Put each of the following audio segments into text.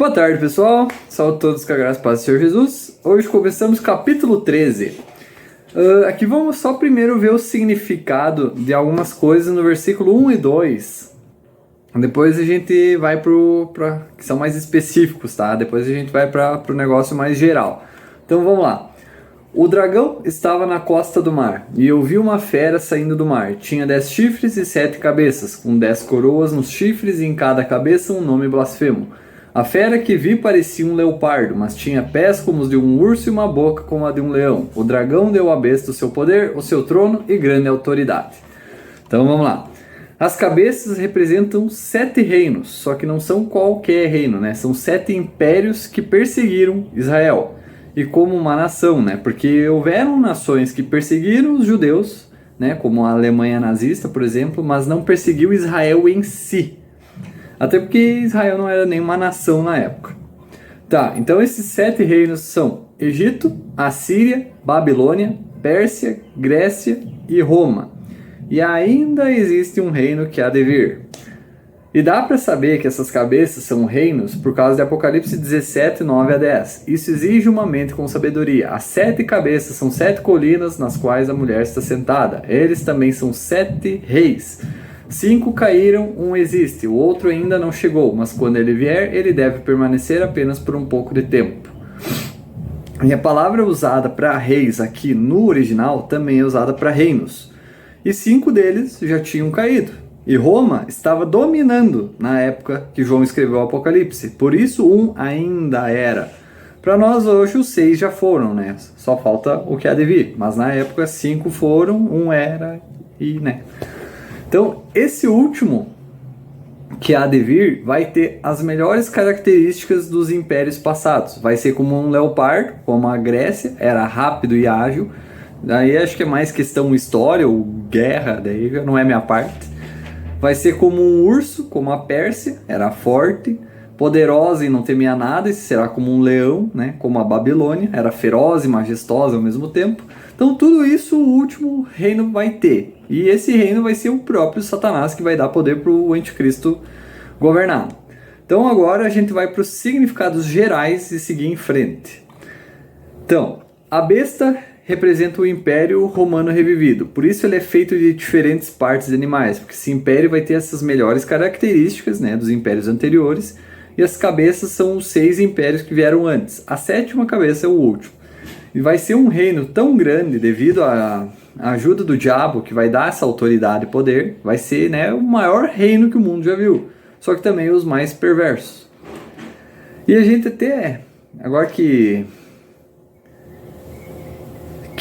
Boa tarde, pessoal. Saúde a todos com a graça e paz do Senhor Jesus. Hoje começamos capítulo 13. Aqui vamos só primeiro ver o significado de algumas coisas no versículo 1 e 2. Depois a gente vai para que são mais específicos, tá? Depois a gente vai para o negócio mais geral. Então vamos lá. O dragão estava na costa do mar, e eu vi uma fera saindo do mar. Tinha 10 chifres e 7 cabeças, com 10 coroas nos chifres e em cada cabeça um nome blasfemo. A fera que vi parecia um leopardo, mas tinha pés como os de um urso e uma boca como a de um leão. O dragão deu à besta o seu poder, o seu trono e grande autoridade. Então vamos lá. As cabeças representam 7 reinos, só que não são qualquer reino, né? São 7 impérios que perseguiram Israel. E como uma nação, né? Porque houveram nações que perseguiram os judeus, né? Como a Alemanha nazista, por exemplo, mas não perseguiu Israel em si. Até porque Israel não era nenhuma nação na época. Tá, então esses 7 reinos são Egito, Assíria, Babilônia, Pérsia, Grécia e Roma. E ainda existe um reino que há de vir. E dá para saber que essas cabeças são reinos por causa de Apocalipse 17, 9 a 10. Isso exige uma mente com sabedoria. As 7 cabeças são 7 colinas nas quais a mulher está sentada. Eles também são 7 reis. 5 caíram, um existe, o outro ainda não chegou, mas quando ele vier, ele deve permanecer apenas por um pouco de tempo. E a palavra usada para reis aqui no original também é usada para reinos. E 5 deles já tinham caído. E Roma estava dominando na época que João escreveu o Apocalipse. Por isso, um ainda era. Para nós hoje, os 6 já foram, né? Só falta o que há de vir. Mas na época, 5 foram, um era e, né? Então, esse último que há de vir vai ter as melhores características dos impérios passados. Vai ser como um leopardo, como a Grécia, era rápido e ágil. Daí acho que é mais questão história ou guerra, daí já não é minha parte. Vai ser como um urso, como a Pérsia, era forte, poderosa e não temia nada, e será como um leão, né? Como a Babilônia, era feroz e majestosa ao mesmo tempo. Então tudo isso o último reino vai ter. E esse reino vai ser o próprio Satanás que vai dar poder para o anticristo governar. Então agora a gente vai para os significados gerais e seguir em frente. Então, a besta representa o Império Romano revivido. Por isso ele é feito de diferentes partes de animais, porque esse império vai ter essas melhores características, né, dos impérios anteriores, e as cabeças são os 6 impérios que vieram antes. A 7ª cabeça é o último. E vai ser um reino tão grande devido à ajuda do diabo, que vai dar essa autoridade e poder. Vai ser, né, o maior reino que o mundo já viu. Só que também os mais perversos. E a gente até, agora que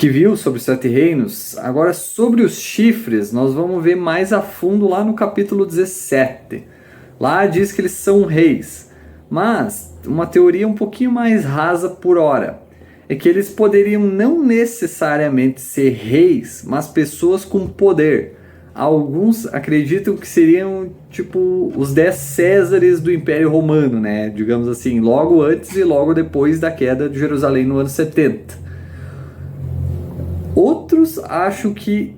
viu sobre os 7 reinos, agora sobre os chifres, nós vamos ver mais a fundo lá no capítulo 17. Lá diz que eles são reis. Mas uma teoria um pouquinho mais rasa por hora é que eles poderiam não necessariamente ser reis, mas pessoas com poder. Alguns acreditam que seriam tipo os 10 Césares do Império Romano, né? Digamos assim, logo antes e logo depois da queda de Jerusalém no ano 70. Outros acham que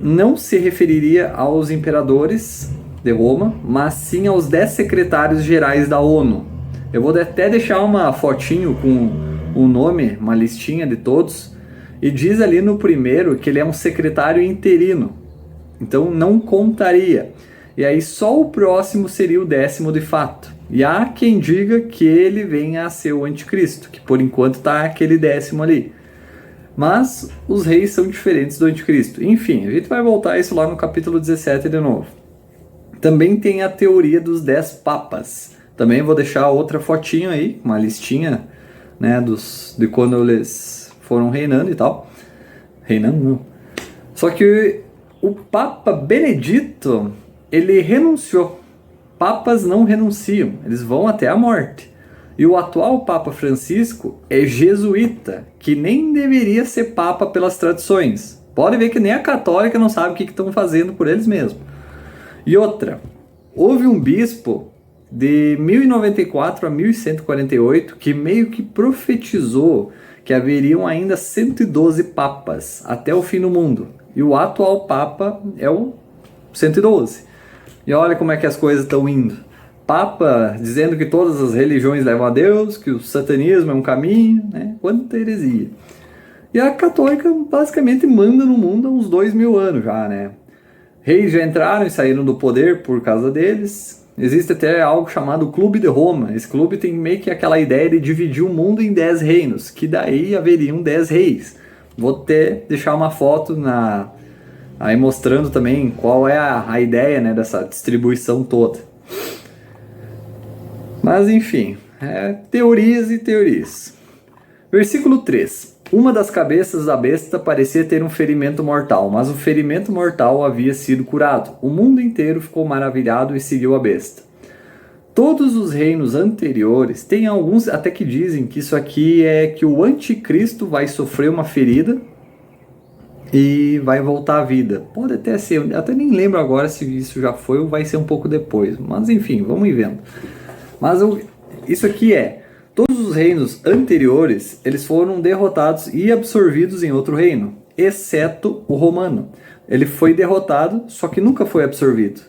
não se referiria aos imperadores de Roma, mas sim aos 10 secretários gerais da ONU. Eu vou até deixar uma fotinho com o nome, uma listinha de todos, e diz ali no primeiro que ele é um secretário interino, então não contaria. E aí só o próximo seria o 10º de fato. E há quem diga que ele venha a ser o anticristo, que por enquanto está aquele 10º ali. Mas os reis são diferentes do anticristo. Enfim, a gente vai voltar a isso lá no capítulo 17 de novo. Também tem a teoria dos 10 papas. Também vou deixar outra fotinho aí, uma listinha, né, de quando eles foram reinando e tal. Reinando não. Só que o Papa Benedito, ele renunciou. Papas não renunciam, eles vão até a morte. E o atual Papa Francisco é jesuíta, que nem deveria ser Papa pelas tradições. Pode ver que nem a católica não sabe o que estão fazendo por eles mesmos. E outra, houve um bispo de 1094 a 1148 que meio que profetizou que haveriam ainda 112 papas até o fim do mundo. E o atual Papa é o 112. E olha como é que as coisas estão indo. Papa dizendo que todas as religiões levam a Deus, que o satanismo é um caminho, né? Quanta heresia. E a católica basicamente manda no mundo há uns 2000 anos já, né? Reis já entraram e saíram do poder por causa deles. Existe até algo chamado Clube de Roma. Esse clube tem meio que aquela ideia de dividir o mundo em 10 reinos, que daí haveriam 10 reis. Vou até deixar uma foto aí mostrando também qual é a ideia, né, dessa distribuição toda. Mas enfim, teorias e teorias. Versículo 3. Uma das cabeças da besta parecia ter um ferimento mortal, mas o ferimento mortal havia sido curado. O mundo inteiro ficou maravilhado e seguiu a besta. Todos os reinos anteriores, tem alguns até que dizem que isso aqui é que o anticristo vai sofrer uma ferida e vai voltar à vida. Pode até ser, até nem lembro agora se isso já foi ou vai ser um pouco depois, mas enfim, vamos ir vendo. Mas isso aqui todos os reinos anteriores, eles foram derrotados e absorvidos em outro reino, exceto o romano. Ele foi derrotado, só que nunca foi absorvido.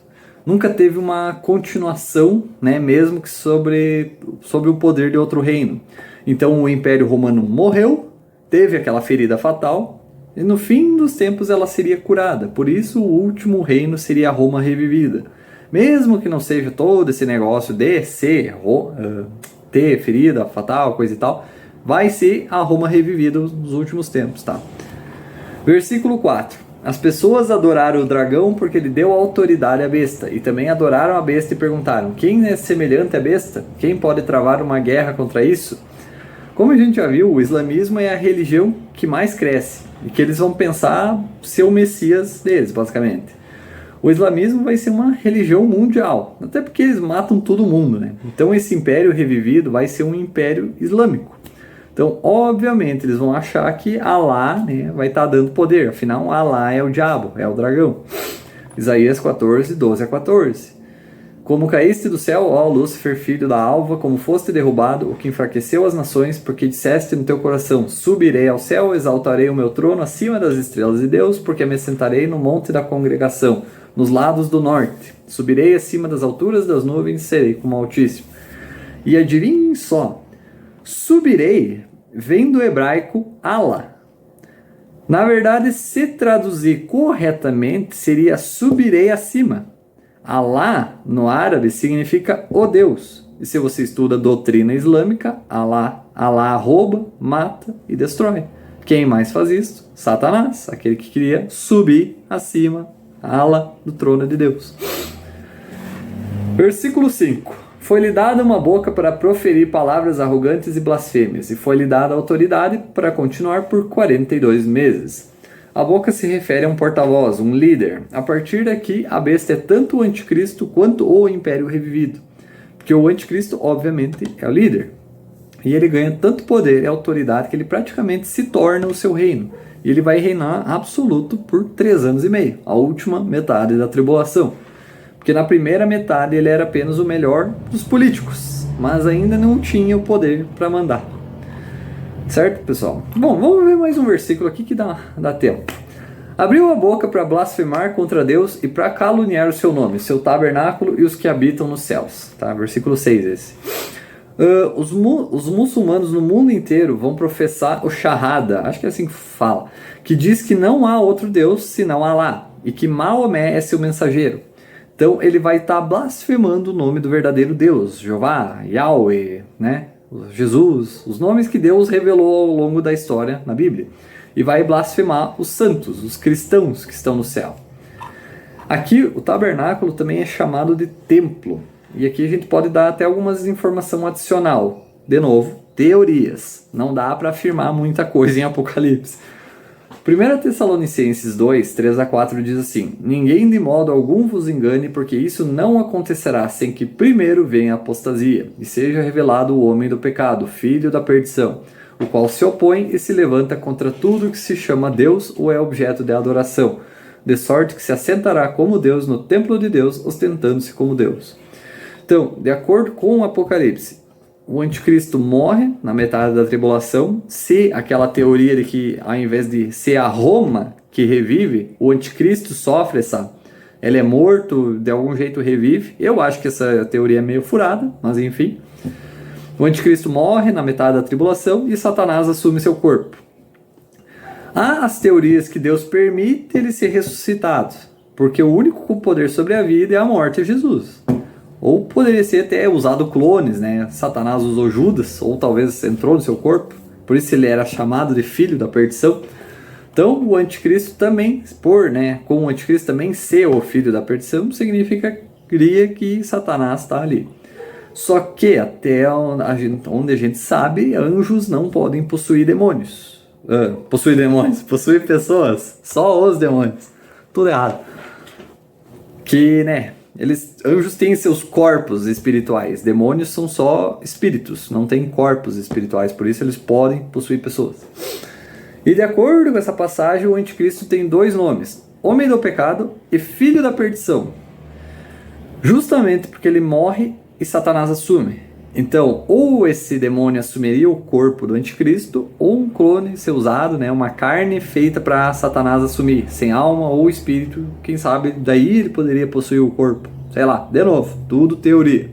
Nunca teve uma continuação, né, mesmo que sobre o poder de outro reino. Então o Império Romano morreu, teve aquela ferida fatal, e no fim dos tempos ela seria curada. Por isso o último reino seria a Roma revivida. Mesmo que não seja todo esse negócio de ter ferida fatal, coisa e tal, vai ser a Roma revivida nos últimos tempos, tá? Versículo 4. As pessoas adoraram o dragão porque ele deu autoridade à besta, e também adoraram a besta e perguntaram: quem é semelhante à besta? Quem pode travar uma guerra contra isso? Como a gente já viu, o islamismo é a religião que mais cresce, e que eles vão pensar ser o Messias deles, basicamente. O islamismo vai ser uma religião mundial, até porque eles matam todo mundo, né? Então esse império revivido vai ser um império islâmico. Então, obviamente, eles vão achar que Alá, né, vai estar dando poder. Afinal, Alá é o diabo, é o dragão. Isaías 14, 12 a 14. Como caíste do céu, ó Lúcifer, filho da alva, como foste derrubado, o que enfraqueceu as nações, porque disseste no teu coração: subirei ao céu, exaltarei o meu trono acima das estrelas de Deus, porque me sentarei no monte da congregação, nos lados do norte. Subirei acima das alturas das nuvens, serei como Altíssimo. E adivinhem só, subirei vem do hebraico Alá. Na verdade, se traduzir corretamente, seria subirei acima. Alá, no árabe, significa o Deus. E se você estuda doutrina islâmica, Alá rouba, mata e destrói. Quem mais faz isso? Satanás, aquele que queria subir acima, ala do trono de Deus. Versículo 5. Foi-lhe dada uma boca para proferir palavras arrogantes e blasfêmias, e foi-lhe dada autoridade para continuar por 42 meses. A boca se refere a um porta-voz, um líder. A partir daqui, a besta é tanto o anticristo quanto o império revivido. Porque o anticristo, obviamente, é o líder. E ele ganha tanto poder e autoridade que ele praticamente se torna o seu reino. E ele vai reinar absoluto por 3 anos e meio, a última metade da tribulação. Porque na primeira metade ele era apenas o melhor dos políticos, mas ainda não tinha o poder para mandar. Certo, pessoal? Bom, vamos ver mais um versículo aqui que dá tempo. Abriu a boca para blasfemar contra Deus e para caluniar o seu nome, seu tabernáculo e os que habitam nos céus. Tá? Versículo 6 esse. Os muçulmanos no mundo inteiro vão professar o Shahada, acho que é assim que fala, que diz que não há outro Deus senão Alá, e que Maomé é seu mensageiro. Então ele vai estar blasfemando o nome do verdadeiro Deus, Jeová, Yahweh, né? Jesus, os nomes que Deus revelou ao longo da história na Bíblia. E vai blasfemar os santos, os cristãos que estão no céu. Aqui o tabernáculo também é chamado de templo. E aqui a gente pode dar até algumas informações adicional. De novo, teorias. Não dá para afirmar muita coisa em Apocalipse. 1 Tessalonicenses 2, 3 a 4 diz assim: ninguém de modo algum vos engane, porque isso não acontecerá sem que primeiro venha a apostasia, e seja revelado o homem do pecado, filho da perdição, o qual se opõe e se levanta contra tudo que se chama Deus ou é objeto de adoração, de sorte que se assentará como Deus no templo de Deus, ostentando-se como Deus. Então, de acordo com o Apocalipse, o anticristo morre na metade da tribulação. Se aquela teoria de que ao invés de ser a Roma que revive, o anticristo sofre ele é morto, de algum jeito revive. Eu acho que essa teoria é meio furada, mas enfim. O anticristo morre na metade da tribulação e Satanás assume seu corpo. Há as teorias que Deus permite ele ser ressuscitado, porque o único com poder sobre a vida e a morte é Jesus. Ou poderia ser até usado clones, né? Satanás usou Judas, ou talvez entrou no seu corpo, por isso ele era chamado de filho da perdição. Então o anticristo também, com o anticristo também ser o filho da perdição, significaria que Satanás está ali. Só que até onde a gente sabe, anjos não podem possuir demônios. Possuir pessoas, só os demônios. Tudo errado. Que, anjos têm seus corpos espirituais, demônios são só espíritos, não têm corpos espirituais, por isso eles podem possuir pessoas. E de acordo com essa passagem, o anticristo tem 2 nomes, homem do pecado e filho da perdição, justamente porque ele morre e Satanás assume. Então, ou esse demônio assumiria o corpo do anticristo, ou um clone ser usado, uma carne feita para Satanás assumir, sem alma ou espírito, quem sabe daí ele poderia possuir o corpo. Sei lá, de novo, tudo teoria.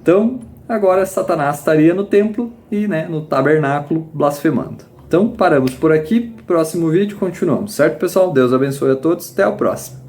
Então, agora Satanás estaria no templo e no tabernáculo blasfemando. Então, paramos por aqui, próximo vídeo continuamos, certo pessoal? Deus abençoe a todos, até o próximo.